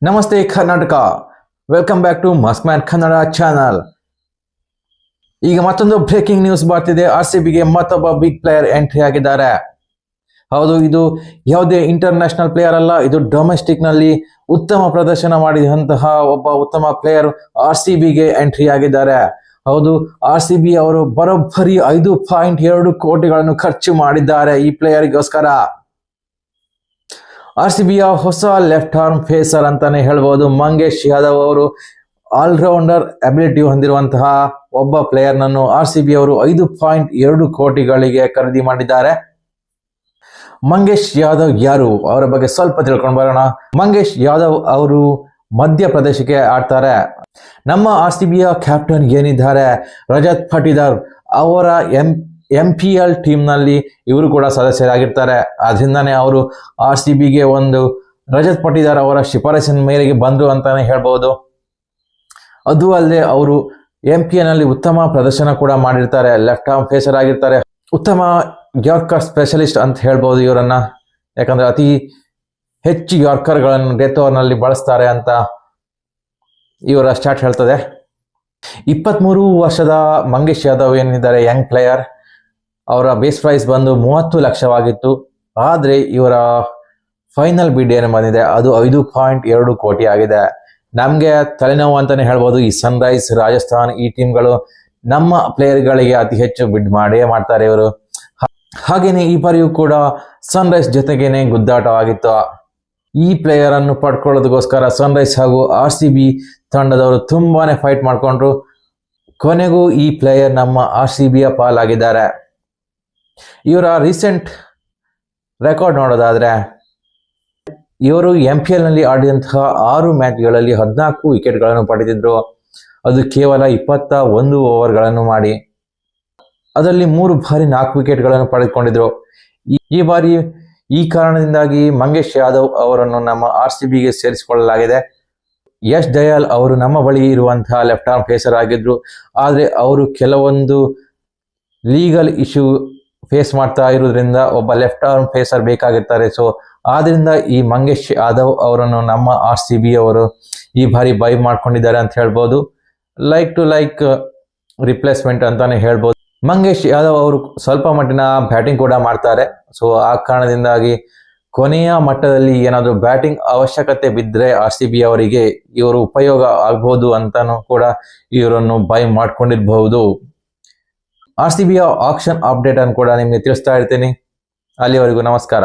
ನಮಸ್ತೆ Karnataka, welcome back to Muskman Kannada channel. ಈಗ ಮತ್ತೊಂದು ಬ್ರೇಕಿಂಗ್ ನ್ಯೂಸ್ ಬರ್ತಿದೆ. RCBಗೆ ಮತ್ತೊಬ್ಬ ಬಿಗ್ ಪ್ಲೇಯರ್ ಎಂಟ್ರಿ ಆಗಿದ್ದಾರೆ. ಹೌದು, ಇದು ಯಾವುದೇ ಇಂಟರ್ನ್ಯಾಷನಲ್ ಪ್ಲೇಯರ್ ಅಲ್ಲ, ಇದು ಡೊಮೆಸ್ಟಿಕ್ ನಲ್ಲಿ ಉತ್ತಮ ಪ್ರದರ್ಶನ ಮಾಡಿದಂತಹ ಒಬ್ಬ ಉತ್ತಮ ಪ್ಲೇಯರ್ RCBಗೆ ಎಂಟ್ರಿ ಆಗಿದ್ದಾರೆ. ಹೌದು, RCB ಅವರು ಬರೋಬ್ಬರಿ 5.2 ಕೋಟಿಗಳನ್ನು ಖರ್ಚು ಮಾಡಿದ್ದಾರೆ ಈ ಪ್ಲೇಯರ್ಗೋಸ್ಕರ. RCBಯ ಹೊಸ ಲೆಫ್ಟ್ ಆರ್ಮ್ ಫೇಸರ್ ಅಂತಾನೆ ಹೇಳ್ಬೋದು. ಮಂಗೇಶ್ ಯಾದವ್ ಅವರು ಆಲ್ರೌಂಡರ್ ಅಬಿಲಿಟಿ ಹೊಂದಿರುವಂತಹ ಒಬ್ಬ ಪ್ಲೇಯರ್ ನನ್ನು RCB ಅವರು 5.2 ಕೋಟಿಗಳಿಗೆ ಖರೀದಿ ಮಾಡಿದ್ದಾರೆ. ಮಂಗೇಶ್ ಯಾದವ್ ಯಾರು, ಅವರ ಬಗ್ಗೆ ಸ್ವಲ್ಪ ತಿಳ್ಕೊಂಡು ಬರೋಣ. ಮಂಗೇಶ್ ಯಾದವ್ ಅವರು ಮಧ್ಯಪ್ರದೇಶಕ್ಕೆ ಆಡ್ತಾರೆ. ನಮ್ಮ RCBಯ ಕ್ಯಾಪ್ಟನ್ ಏನಿದ್ದಾರೆ ರಜತ್ ಪಟಿದಾರ್, ಅವರ MPL ಟೀಮ್ ನಲ್ಲಿ ಇವರು ಕೂಡ ಸದಸ್ಯರಾಗಿರ್ತಾರೆ. ಅದರಿಂದಾನೇ ಅವರು RCBಗೆ ಒಂದು ರಜತ್ ಪಟಿದಾರ್ ಅವರ ಶಿಫಾರಸಿನ ಮೇರೆಗೆ ಬಂದ್ರು ಅಂತಾನೆ ಹೇಳ್ಬಹುದು. ಅದು ಅಲ್ಲದೆ ಅವರು MPL ನಲ್ಲಿ ಉತ್ತಮ ಪ್ರದರ್ಶನ ಕೂಡ ಮಾಡಿರ್ತಾರೆ. ಲೆಫ್ಟ್ ಆರ್ಮ್ ಫೇಸರ್ ಆಗಿರ್ತಾರೆ. ಉತ್ತಮ ಯಾರ್ಕರ್ ಸ್ಪೆಷಲಿಸ್ಟ್ ಅಂತ ಹೇಳ್ಬಹುದು ಇವರನ್ನ, ಯಾಕಂದ್ರೆ ಅತಿ ಹೆಚ್ಚು ಯಾರ್ಕರ್ಗಳನ್ನು ಡೆತ್ ಓವರ್ ನಲ್ಲಿ ಬಳಸ್ತಾರೆ ಅಂತ ಇವರ ಸ್ಟಾಟ್ ಹೇಳ್ತದೆ. 23 ವರ್ಷದ ಮಂಗೇಶ್ ಯಾದವ್ ಏನಿದ್ದಾರೆ ಯಂಗ್ ಪ್ಲೇಯರ್, ಅವರ ಬೇಸ್ ಪ್ರೈಸ್ ಬಂದು 30 ಲಕ್ಷವಾಗಿತ್ತು. ಆದರೆ ಇವರ ಫೈನಲ್ ಬಿಡ್ ಏನು ಬಂದಿದೆ ಅದು 5.2 ಕೋಟಿ ಆಗಿದೆ. ನಮಗೆ ತಲೆನೋವು ಅಂತಾನೆ ಹೇಳ್ಬೋದು. ಈ ಸನ್ರೈಸ್, ರಾಜಸ್ಥಾನ್ ಈ ಟೀಮ್ಗಳು ನಮ್ಮ ಪ್ಲೇಯರ್ಗಳಿಗೆ ಅತಿ ಹೆಚ್ಚು ಬಿಡ್ ಮಾಡ್ತಾರೆ ಇವರು. ಹಾಗೇನೆ ಈ ಬಾರಿಯೂ ಕೂಡ ಸನ್ರೈಸ್ ಜೊತೆಗೇನೆ ಗುದ್ದಾಟವಾಗಿತ್ತು. ಈ ಪ್ಲೇಯರ್ ಅನ್ನು ಪಡ್ಕೊಳ್ಳೋದಕ್ಕೋಸ್ಕರ ಸನ್ರೈಸ್ ಹಾಗೂ RCB ತಂಡದವರು ತುಂಬಾನೇ ಫೈಟ್ ಮಾಡ್ಕೊಂಡ್ರು. ಕೊನೆಗೂ ಈ ಪ್ಲೇಯರ್ ನಮ್ಮ RCBಯ ಪಾಲಾಗಿದ್ದಾರೆ. ಇವರ ರೀಸೆಂಟ್ ರೆಕಾರ್ಡ್ ನೋಡೋದಾದ್ರೆ, ಇವರು MPL ನಲ್ಲಿ ಆಡಿದಂತಹ 6 ಮ್ಯಾಚ್ಗಳಲ್ಲಿ 14 ವಿಕೆಟ್ಗಳನ್ನು ಪಡೆದಿದ್ರು. ಅದು ಕೇವಲ 21 ಓವರ್ಗಳನ್ನು ಮಾಡಿ, ಅದರಲ್ಲಿ 3 ಬಾರಿ 4 ವಿಕೆಟ್ಗಳನ್ನು ಪಡೆದುಕೊಂಡಿದ್ರು. ಈ ಬಾರಿ ಈ ಕಾರಣದಿಂದಾಗಿ ಮಂಗೇಶ್ ಯಾದವ್ ಅವರನ್ನು ನಮ್ಮ RCBಗೆ ಸೇರಿಸಿಕೊಳ್ಳಲಾಗಿದೆ. ಯಶ್ ದಯಾಲ್ ಅವರು ನಮ್ಮ ಬಳಿ ಇರುವಂತಹ ಲೆಫ್ಟ್ ಆರ್ಮ್ ಫೇಸರ್ ಆಗಿದ್ರು. ಆದರೆ ಅವರು ಕೆಲವೊಂದು ಲೀಗಲ್ ಇಶ್ಯೂ ಫೇಸ್ ಮಾಡ್ತಾ ಇರೋದ್ರಿಂದ ಒಬ್ಬ ಲೆಫ್ಟ್ ಆರ್ಮ್ ಫೇಸರ್ ಬೇಕಾಗಿರ್ತಾರೆ. ಸೊ ಆದ್ರಿಂದ ಈ ಮಂಗೇಶ್ ಯಾದವ್ ಅವರನ್ನು ನಮ್ಮ RCB ಅವರು ಈ ಬಾರಿ ಬೈ ಮಾಡ್ಕೊಂಡಿದ್ದಾರೆ ಅಂತ ಹೇಳ್ಬೋದು. ಲೈಕ್ ಟು ಲೈಕ್ ರಿಪ್ಲೇಸ್ಮೆಂಟ್ ಅಂತಾನೆ ಹೇಳ್ಬೋದು. ಮಂಗೇಶ್ ಯಾದವ್ ಅವರು ಸ್ವಲ್ಪ ಮಟ್ಟಿನ ಬ್ಯಾಟಿಂಗ್ ಕೂಡ ಮಾಡ್ತಾರೆ. ಸೊ ಆ ಕಾರಣದಿಂದಾಗಿ ಕೊನೆಯ ಮಟ್ಟದಲ್ಲಿ ಏನಾದರೂ ಬ್ಯಾಟಿಂಗ್ ಅವಶ್ಯಕತೆ ಬಿದ್ದರೆ RCB ಅವರಿಗೆ ಇವರು ಉಪಯೋಗ ಆಗ್ಬಹುದು ಅಂತಾನು ಕೂಡ ಇವರನ್ನು ಬೈ ಮಾಡ್ಕೊಂಡಿರಬಹುದು. RCBಯ ಆಕ್ಷನ್ ಅಪ್ಡೇಟ್ ಅನ್ನು ಕೂಡ ನಿಮಗೆ ತಿಳಿಸ್ತಾ ಇರ್ತೀನಿ. ಅಲ್ಲಿವರೆಗೂ ನಮಸ್ಕಾರ.